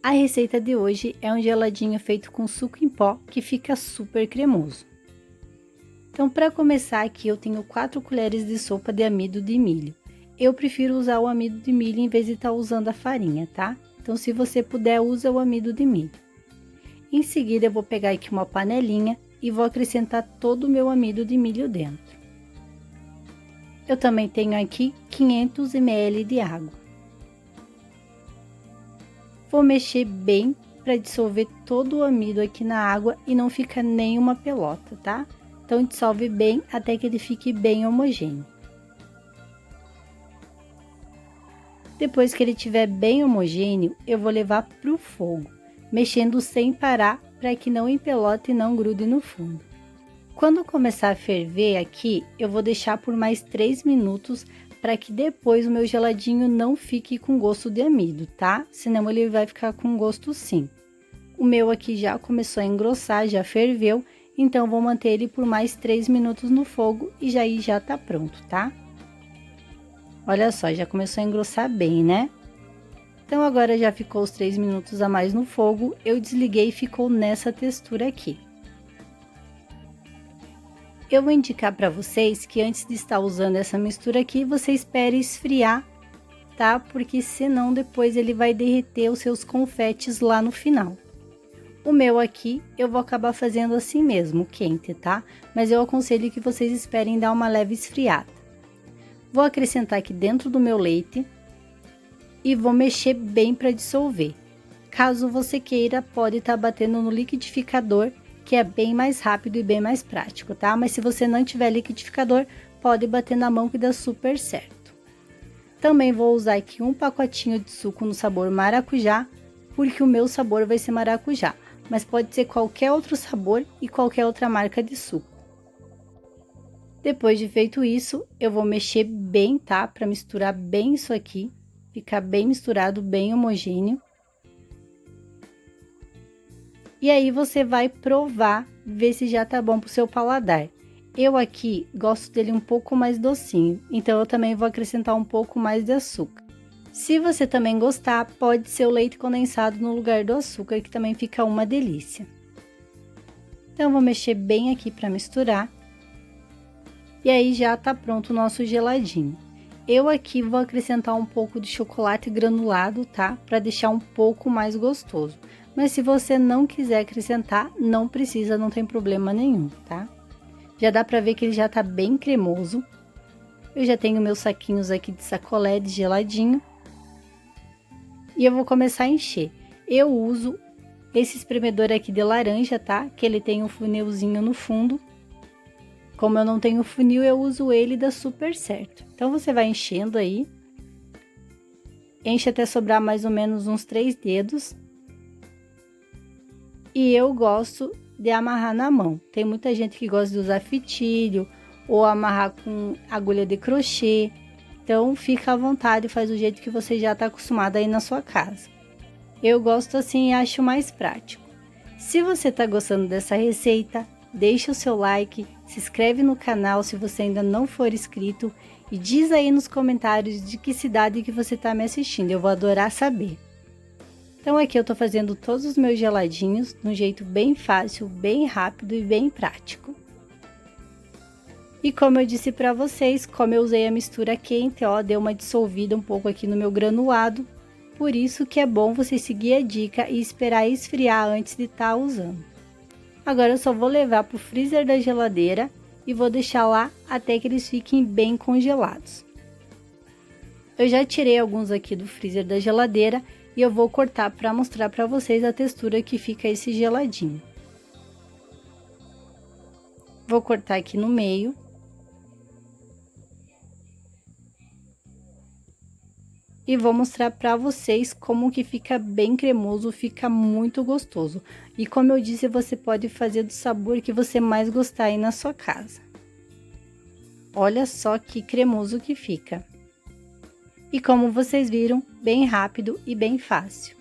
A receita de hoje é um geladinho feito com suco em pó que fica super cremoso. Então, para começar aqui, eu tenho 4 colheres de sopa de amido de milho. Eu prefiro usar o amido de milho em vez de estar usando a farinha, tá? Então, se você puder, usa o amido de milho. Em seguida, eu vou pegar aqui uma panelinha e vou acrescentar todo o meu amido de milho dentro. Eu também tenho aqui 500 ml de água. Vou mexer bem para dissolver todo o amido aqui na água e não fica nenhuma pelota, tá? Então, dissolve bem até que ele fique bem homogêneo. Depois que ele estiver bem homogêneo, eu vou levar para o fogo, mexendo sem parar para que não empelote e não grude no fundo. Quando começar a ferver aqui, eu vou deixar por mais 3 minutos para que depois o meu geladinho não fique com gosto de amido, tá? Senão ele vai ficar com gosto sim. O meu aqui já começou a engrossar, já ferveu, então vou manter ele por mais 3 minutos no fogo e já tá pronto, tá? Olha só, já começou a engrossar bem, né? Então agora já ficou os 3 minutos a mais no fogo, eu desliguei e ficou nessa textura aqui. Eu vou indicar para vocês que antes de estar usando essa mistura aqui, você espere esfriar, tá? Porque senão depois ele vai derreter os seus confetes lá no final. O meu aqui, eu vou acabar fazendo assim mesmo, quente, tá? Mas eu aconselho que vocês esperem dar uma leve esfriada. Vou acrescentar aqui dentro do meu leite e vou mexer bem para dissolver. Caso você queira, pode estar batendo no liquidificador, que é bem mais rápido e bem mais prático, tá? Mas se você não tiver liquidificador, pode bater na mão que dá super certo. Também vou usar aqui um pacotinho de suco no sabor maracujá, porque o meu sabor vai ser maracujá, mas pode ser qualquer outro sabor e qualquer outra marca de suco. Depois de feito isso, eu vou mexer bem, tá? Para misturar bem isso aqui, ficar bem misturado, bem homogêneo. E aí você vai provar, ver se já tá bom pro seu paladar. Eu aqui gosto dele um pouco mais docinho, então eu também vou acrescentar um pouco mais de açúcar. Se você também gostar, pode ser o leite condensado no lugar do açúcar, que também fica uma delícia. Então, vou mexer bem aqui para misturar. E aí já tá pronto o nosso geladinho. Eu aqui vou acrescentar um pouco de chocolate granulado, tá? Para deixar um pouco mais gostoso. Mas se você não quiser acrescentar, não precisa, não tem problema nenhum, tá? Já dá pra ver que ele já tá bem cremoso. Eu já tenho meus saquinhos aqui de sacolé de geladinho. E eu vou começar a encher. Eu uso esse espremedor aqui de laranja, tá? Que ele tem um funilzinho no fundo. Como eu não tenho funil, eu uso ele e dá super certo. Então, você vai enchendo aí. Enche até sobrar mais ou menos uns 3 dedos. E eu gosto de amarrar na mão. Tem muita gente que gosta de usar fitilho ou amarrar com agulha de crochê. Então, fica à vontade, faz do jeito que você já está acostumado aí na sua casa. Eu gosto assim e acho mais prático. Se você está gostando dessa receita, deixa o seu like, se inscreve no canal se você ainda não for inscrito e diz aí nos comentários de que cidade que você está me assistindo, eu vou adorar saber. Então, aqui eu tô fazendo todos os meus geladinhos de um jeito bem fácil, bem rápido e bem prático. E como eu disse pra vocês, como eu usei a mistura quente, ó, deu uma dissolvida um pouco aqui no meu granulado. Por isso que é bom você seguir a dica e esperar esfriar antes de estar usando. Agora eu só vou levar pro freezer da geladeira e vou deixar lá até que eles fiquem bem congelados. Eu já tirei alguns aqui do freezer da geladeira e eu vou cortar para mostrar para vocês a textura que fica esse geladinho. Vou cortar aqui no meio. E vou mostrar para vocês como que fica bem cremoso, fica muito gostoso. E como eu disse, você pode fazer do sabor que você mais gostar aí na sua casa. Olha só que cremoso que fica. E como vocês viram, bem rápido e bem fácil.